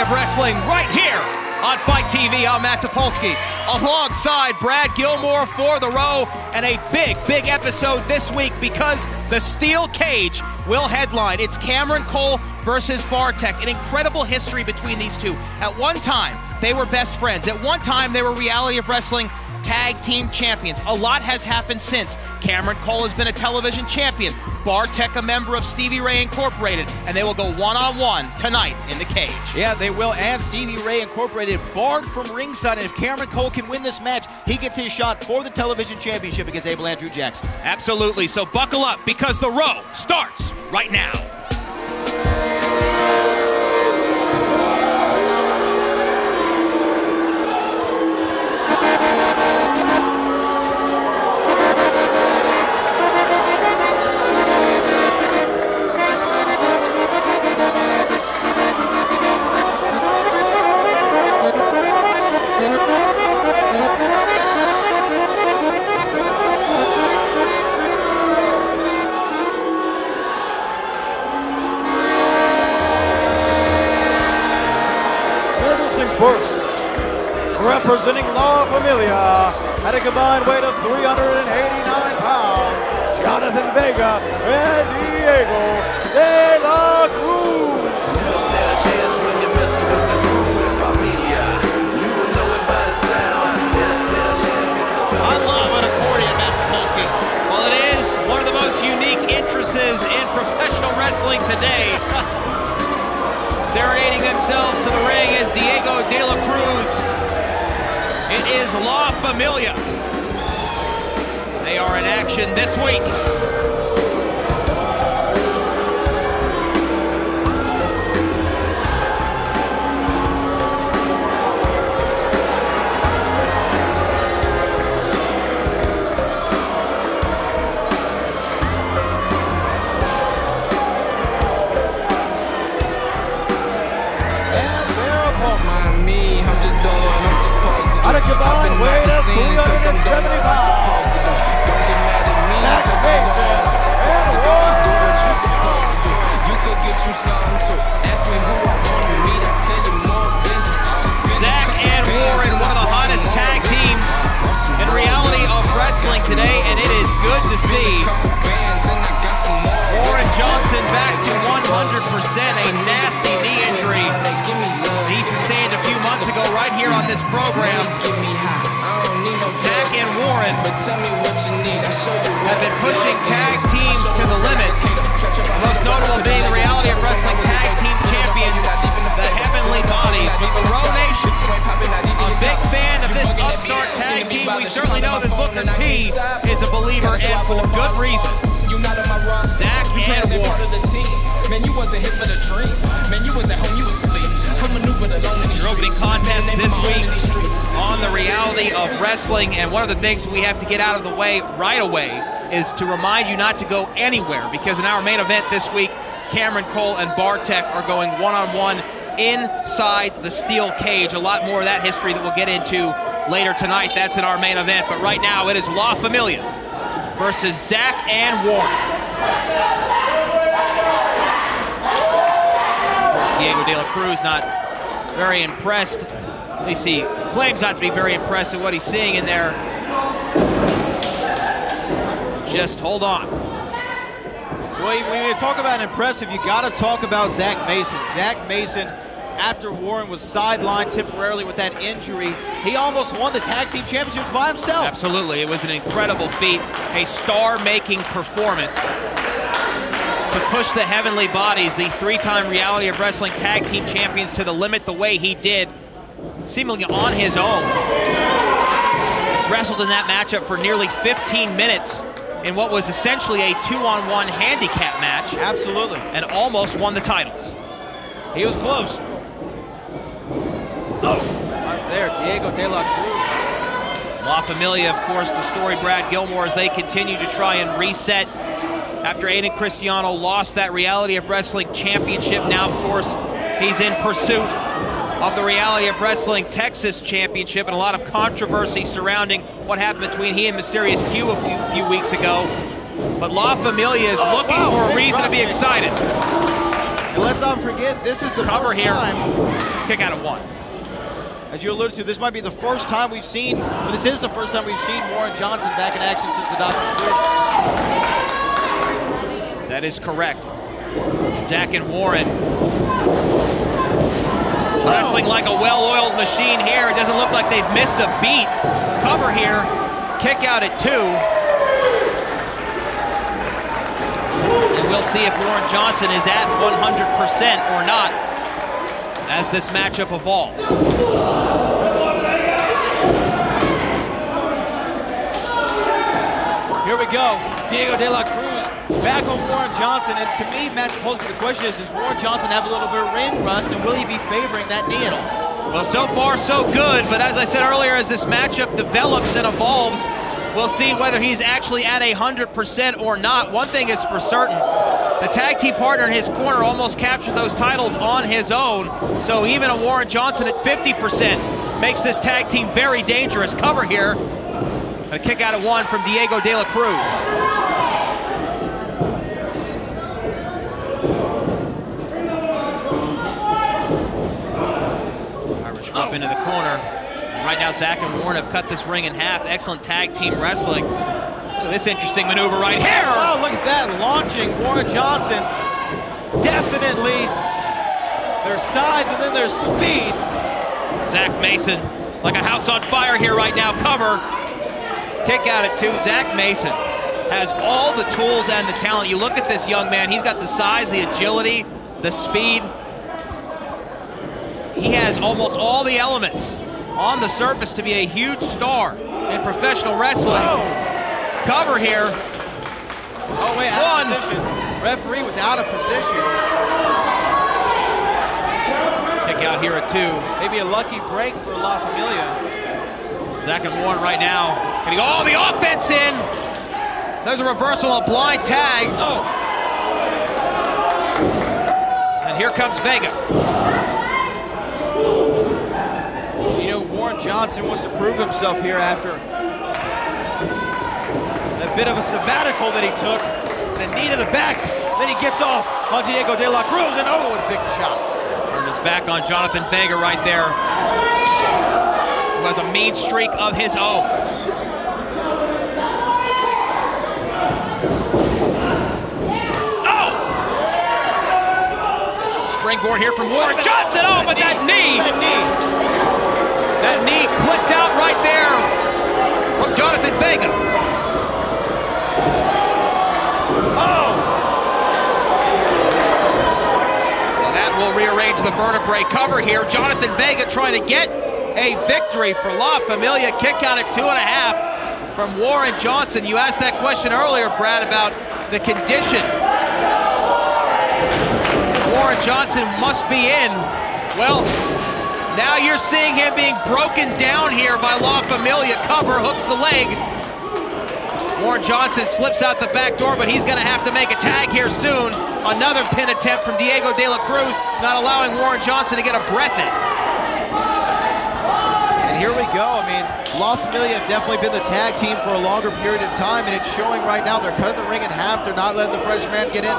of Wrestling right here on Fight TV. I'm Matt Topolsky alongside Brad Gilmore for the Row, and a big episode this week because the Steel Cage will headline. It's Cameron Cole versus Bartek. An incredible history between these two. At one time, they were best friends. At one time, they were Reality of Wrestling Tag Team Champions. A lot has happened since. Cameron Cole has been a television champion. Bartek a member of Stevie Ray Incorporated, and they will go one-on-one tonight in the cage. Yeah, they will, and Stevie Ray Incorporated barred from ringside, and if Cameron Cole can win this match, he gets his shot for the television championship against Abel Andrew Jackson. Absolutely, so buckle up because the Row starts right now. First, representing La Familia at a combined weight of 389 pounds, Jonathan Vega and Diego de la Cruz. You don't stand a chance when you're messing with the crew. It's Familia. You will know it by the sound. I love an accordion, Matt Topolsky. Well, it is one of the most unique entrances in professional wrestling today. Serenading themselves to the ring is Diego de la Cruz. It is La Familia. They are in action this week. At a combined weight of 370 pounds, Zach Mason and Warren. You could get you something too. Ask me who I want me to tell you more bitches. Zach and Warren, one of the hottest tag teams in reality of wrestling today, and it is good to see WarrenJohnson back to 100%, a nasty knee injury he sustained a few months ago right here on this program. Zach and Warren have been pushing tag teams to the limit, most notable being the Reality of Wrestling Tag Team Champions, the Heavenly Bodies. But the Row Nation, a big fan of this upstart tag team. We certainly know that Booker T is a believer, and for good reason. Zach and Warren. Man, you wasn't here for the dream. Man, you was at home, you was asleep. I maneuvered alone in the Your opening streets. contest this week on the Reality of Wrestling, and one of the things we have to get out of the way right away is to remind you not to go anywhere, because in our main event this week, Cameron Cole and Bartek are going one-on-one inside the steel cage. A lot more of that history that we'll get into later tonight. That's in our main event, but right now it is La Familia versus Zach and Warren. Diego de la Cruz not very impressed. At least he claims not to be very impressed with what he's seeing in there. Just hold on. Well, when you talk about impressive, you got to talk about Zach Mason. Zach Mason, after Warren was sidelined temporarily with that injury, he almost won the tag team championships by himself. Absolutely. It was an incredible feat, a star-making performance to push the Heavenly Bodies, the three-time Reality of Wrestling Tag Team Champions, to the limit the way he did, seemingly on his own. Wrestled in that matchup for nearly 15 minutes in what was essentially a two-on-one handicap match. Absolutely. And almost won the titles. He was close. Oh, right there, Diego de la Cruz. La Familia, of course, the story, Brad Gilmore, as they continue to try and reset after Aiden Cristiano lost that Reality of Wrestling Championship. Now, of course, he's in pursuit of the Reality of Wrestling Texas Championship, and a lot of controversy surrounding what happened between he and Mysterious Q a few weeks ago. But La Familia is looking for a reason to be excited. And let's not forget, this is the Cover first here. time. Kick out at 1. As you alluded to, this might be the first time we've seen, or this is the first time we've seen Warren Johnson back in action since the doctor's cleared. That is correct. Zach and Warren wrestling like a well-oiled machine here. It doesn't look like they've missed a beat. Cover here. Kick out at 2. And we'll see if Warren Johnson is at 100% or not as this matchup evolves. Here we go. Diego De La Cruz back on Warren Johnson. And to me, Matt Topolsky, the question is, does Warren Johnson have a little bit of ring rust, and will he be favoring that knee at all? Well, so far, so good. But as I said earlier, as this matchup develops and evolves, we'll see whether he's actually at 100% or not. One thing is for certain. The tag team partner in his corner almost captured those titles on his own. So even a Warren Johnson at 50% makes this tag team very dangerous. Cover here. A kick out at 1 from Diego De La Cruz. Irish up into the corner. And right now, Zach and Warren have cut this ring in half. Excellent tag team wrestling. Look at this interesting maneuver right here. Oh, look at that, launching Warren Johnson. Definitely there's size and then there's speed. Zach Mason, like a house on fire here right now. Cover. Kick out at 2. Zach Mason has all the tools and the talent. You look at this young man. He's got the size, the agility, the speed. He has almost all the elements on the surface to be a huge star in professional wrestling. Oh. Cover here. Oh, wait, out of position. Referee was out of position. Kick out here at 2. Maybe a lucky break for La Familia. Zach and Warren right now getting all the offense in. There's a reversal, a blind tag. Oh. And here comes Vega. You know, Warren Johnson wants to prove himself here after a bit of a sabbatical that he took, and a knee to the back. Then he gets off on Diego De La Cruz, and oh, a big shot. Turned his back on Jonathan Vega right there. Who has a mean streak of his own. Oh! Springboard here from Warren Johnson. Oh, but that knee. That knee clipped out right there from Jonathan Vega. Oh! Well, that will rearrange the vertebrae. Cover here. Jonathan Vega trying to get a victory for La Familia. Kick out at 2.5 from Warren Johnson. You asked that question earlier, Brad, about the condition Warren Johnson must be in. Well, now you're seeing him being broken down here by La Familia. Cover, hooks the leg. Warren Johnson slips out the back door, but he's going to have to make a tag here soon. Another pin attempt from Diego De La Cruz, not allowing Warren Johnson to get a breath in. And here we go. I mean, La Familia have definitely been the tag team for a longer period of time, and it's showing right now. They're cutting the ring in half. They're not letting the Fresh man get in.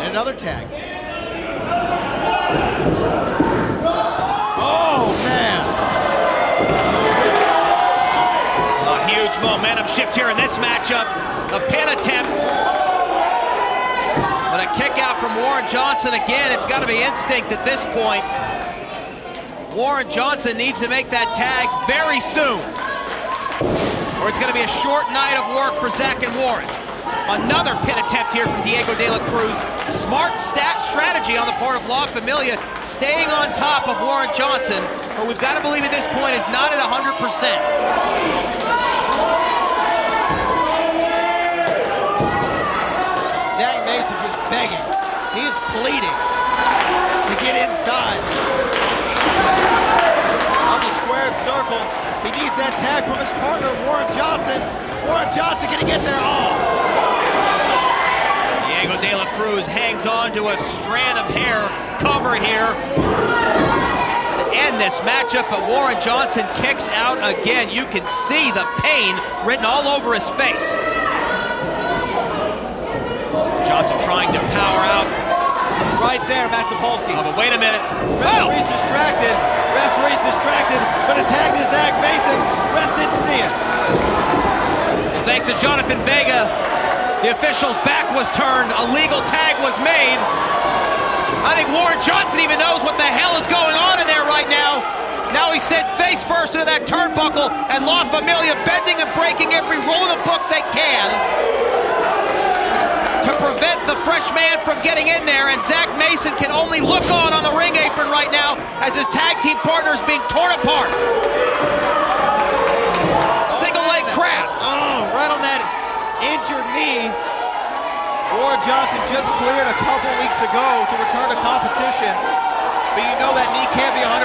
And another tag. Oh, man. A huge momentum shift here in this matchup. A pin attempt. But a kick out from Warren Johnson again. It's got to be instinct at this point. Warren Johnson needs to make that tag very soon, or it's going to be a short night of work for Zach and Warren. Another pin attempt here from Diego De La Cruz. Smart strategy on the part of La Familia, staying on top of Warren Johnson, who we've got to believe at this point is not at 100%. Zach Mason just begging. He is pleading to get inside. On the squared circle, he needs that tag from his partner, Warren Johnson. Warren Johnson gonna get there. Oh! Diego De La Cruz hangs on to a strand of hair. Cover here to end this matchup, but Warren Johnson kicks out again. You can see the pain written all over his face. Johnson trying to power out. He's right there, Matt Topolsky. Oh, but wait a minute. Referee's distracted. Referee's distracted, but a tag to Zach Mason. Ref didn't see it. Well, thanks to Jonathan Vega, the official's back was turned. A legal tag was made. I think Warren Johnson even knows what the hell is going on in there right now. Now he's sent face first into that turnbuckle, and La Familia bending and breaking every rule in the book they can to prevent the fresh man from getting in there, and Zach Mason can only look on the ring apron right now as his tag team partner is being torn apart. Single leg crab. Oh, right on that injured knee. Warren Johnson just cleared a couple weeks ago to return to competition, but you know that knee can't be 100%.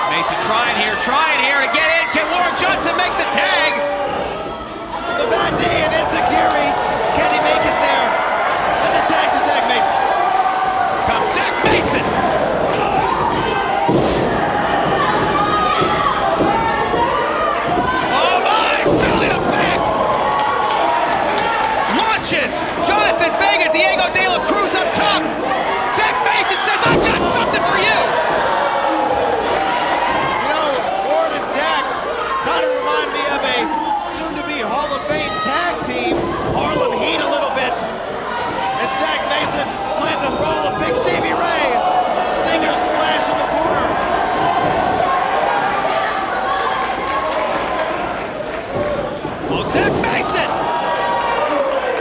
Mason trying here to get in. Can Warren Johnson make the tag? The bad knee and Enziguri. Can he make it there? And the tag to Zach Mason. Here comes Zach Mason. Oh my, belly to back. Launches Jonathan Vega, Diego De La Cruz up top. Zach Mason says, I've got something for you. You know, Warren and Zach kind of remind me of a soon-to-be Hall of Fame tag team, Harlem Heat a little bit. And Zach Mason playing the role of Big Stevie Ray. Stinger splash in the corner. Oh, Zach Mason.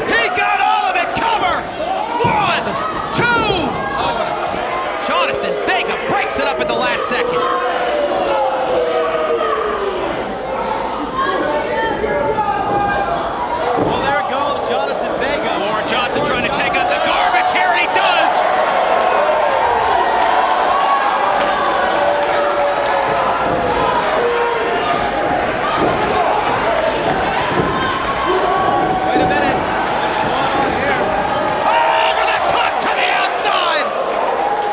He got all of it. Cover. 1, 2. Oh, Jonathan Vega breaks it up at the last second. Well, there goes Jonathan Vega. Warren Johnson trying to take out the garbage here, and he does. Wait a minute. What's going on here? Over the top to the outside.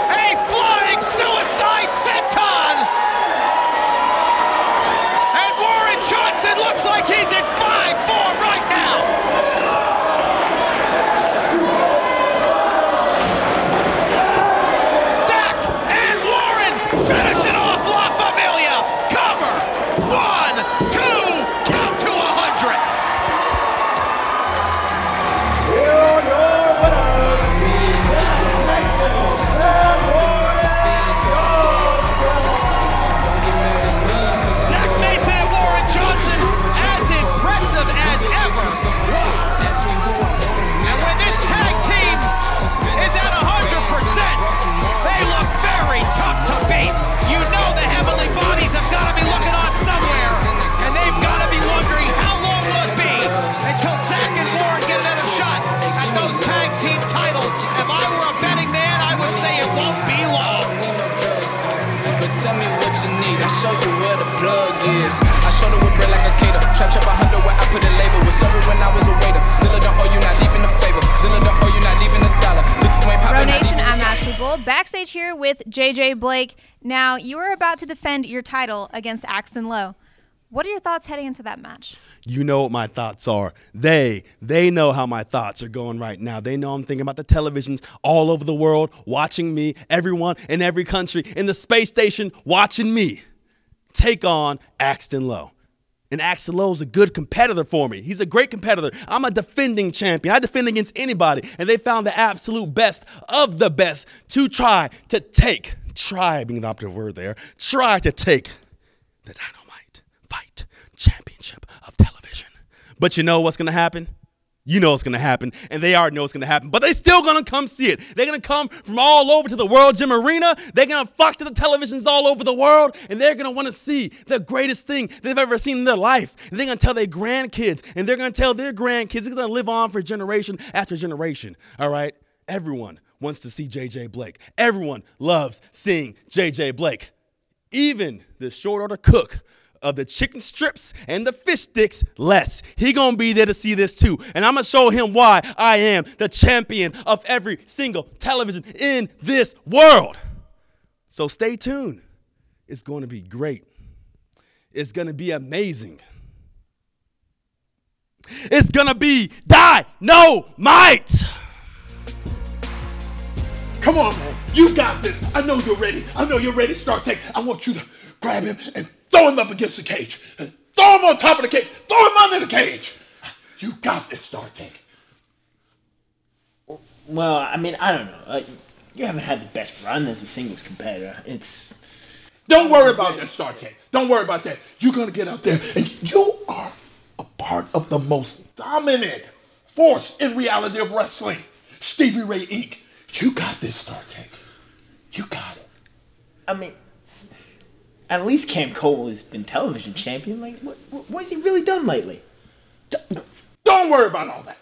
A flying suicide senton. And Warren Johnson looks like he's in 5-4 right now. Zach and Warren finish it off. La Familia cover. 1, 2, count to 100. Zach Mason and Warren Johnson as impressive as ever. And when this tag team is at 100%, they look very tough to beat. You know the heavenly bodies have got to be looking on somewhere, and they've got to be wondering how long will it be until Zach and Warren get another shot at those tag team titles. If I were a betting man, I would say it won't be long. But tell me what you need, I show you where the plug is. I showed her with bread like a cater. Trap 100 where I put a label. Was serving when I was a waiter. Zilla don't owe you not even a favor. Zilla don't owe you not even $1. Look, you ain't popping. Bro Nation, I'm Ashley Bull, backstage here with JJ Blake. Now, you are about to defend your title against Axton Lowe. What are your thoughts heading into that match? You know what my thoughts are. They know how my thoughts are going right now. They know I'm thinking about the televisions all over the world, watching me, everyone in every country, in the space station, watching me take on Axton Lowe. And Axton Lowe's a good competitor for me. He's a great competitor. I'm a defending champion. I defend against anybody. And they found the absolute best of the best to try being the operative word there, try to take the Dynamite Fight Championship of television. But you know what's going to happen? You know what's going to happen, and they already know what's going to happen, but they still going to come see it. They're going to come from all over to the World Gym Arena. They're going to flock to the televisions all over the world, and they're going to want to see the greatest thing they've ever seen in their life. And they're going to tell their grandkids, and they're going to tell their grandkids. It's going to live on for generation after generation, all right? Everyone wants to see JJ Blake. Everyone loves seeing JJ Blake. Even the short order cook of the chicken strips and the fish sticks, Les. He gonna be there to see this too. And I'm gonna show him why I am the champion of every single television in this world. So stay tuned. It's going to be great. It's going to be amazing. It's gonna be dynamite. Come on, man. You got this. I know you're ready. I know you're ready, StarTech. I want you to grab him and throw him up against the cage. And throw him on top of the cage. Throw him under the cage. You got this, StarTech. Well, I mean, I don't know. You haven't had the best run as a singles competitor. Don't worry about that, StarTech. Don't worry about that. You're going to get out there, and you are a part of the most dominant force in reality of wrestling. Stevie Ray Inc. You got this, StarTech. You got it. I mean, at least Cam Cole has been television champion. Like, what has he really done lately? Don't worry about all that.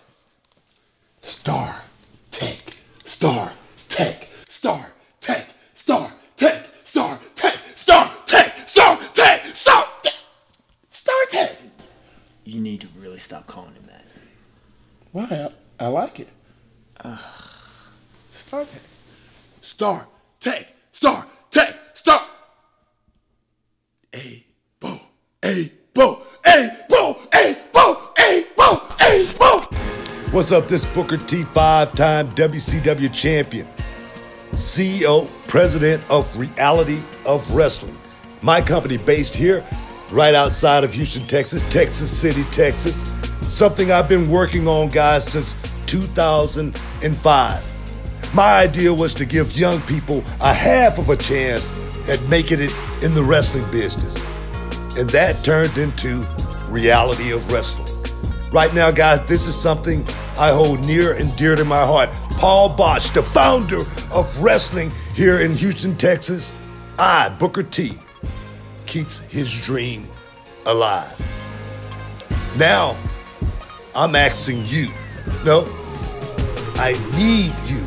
StarTech. StarTech. StarTech. StarTech. StarTech. StarTech. StarTech. StarTech. StarTech. You need to really stop calling him that. Why? I like it. StarTech. StarTech. StarTech. Star. A-bo. A-bo. A-bo. A-bo. A-bo. A-bo. What's up? This Booker T, 5-time WCW champion, CEO, president of Reality of Wrestling. My company based here, right outside of Houston, Texas, Texas City, Texas. Something I've been working on, guys, since 2005. My idea was to give young people a half of a chance at making it in the wrestling business. And that turned into Reality of Wrestling. Right now, guys, this is something I hold near and dear to my heart. Paul Bosch, the founder of wrestling here in Houston, Texas, Booker T, keeps his dream alive. Now, I'm asking you, no, I need you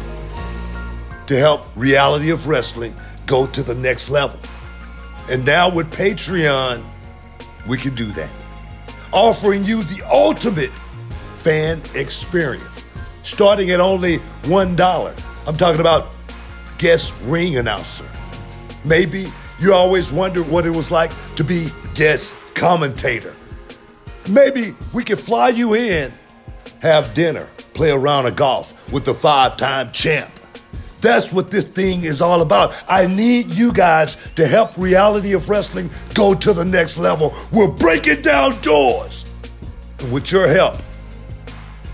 to help Reality of Wrestling go to the next level. And now with Patreon, we can do that. Offering you the ultimate fan experience, starting at only $1. I'm talking about guest ring announcer. Maybe you always wondered what it was like to be guest commentator. Maybe we could fly you in, have dinner, play a round of golf with the 5-time champ. That's what this thing is all about. I need you guys to help Reality of Wrestling go to the next level. We're breaking down doors. And with your help,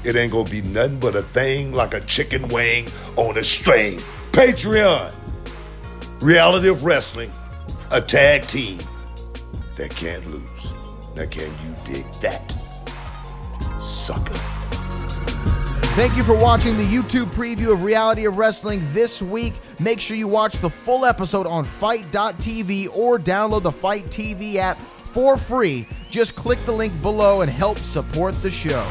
it ain't gonna be nothing but a thing like a chicken wing on a string. Patreon, Reality of Wrestling, a tag team that can't lose. Now can you dig that, sucker? Thank you for watching the YouTube preview of Reality of Wrestling this week. Make sure you watch the full episode on FITE.tv or download the FITE TV app for free. Just click the link below and help support the show.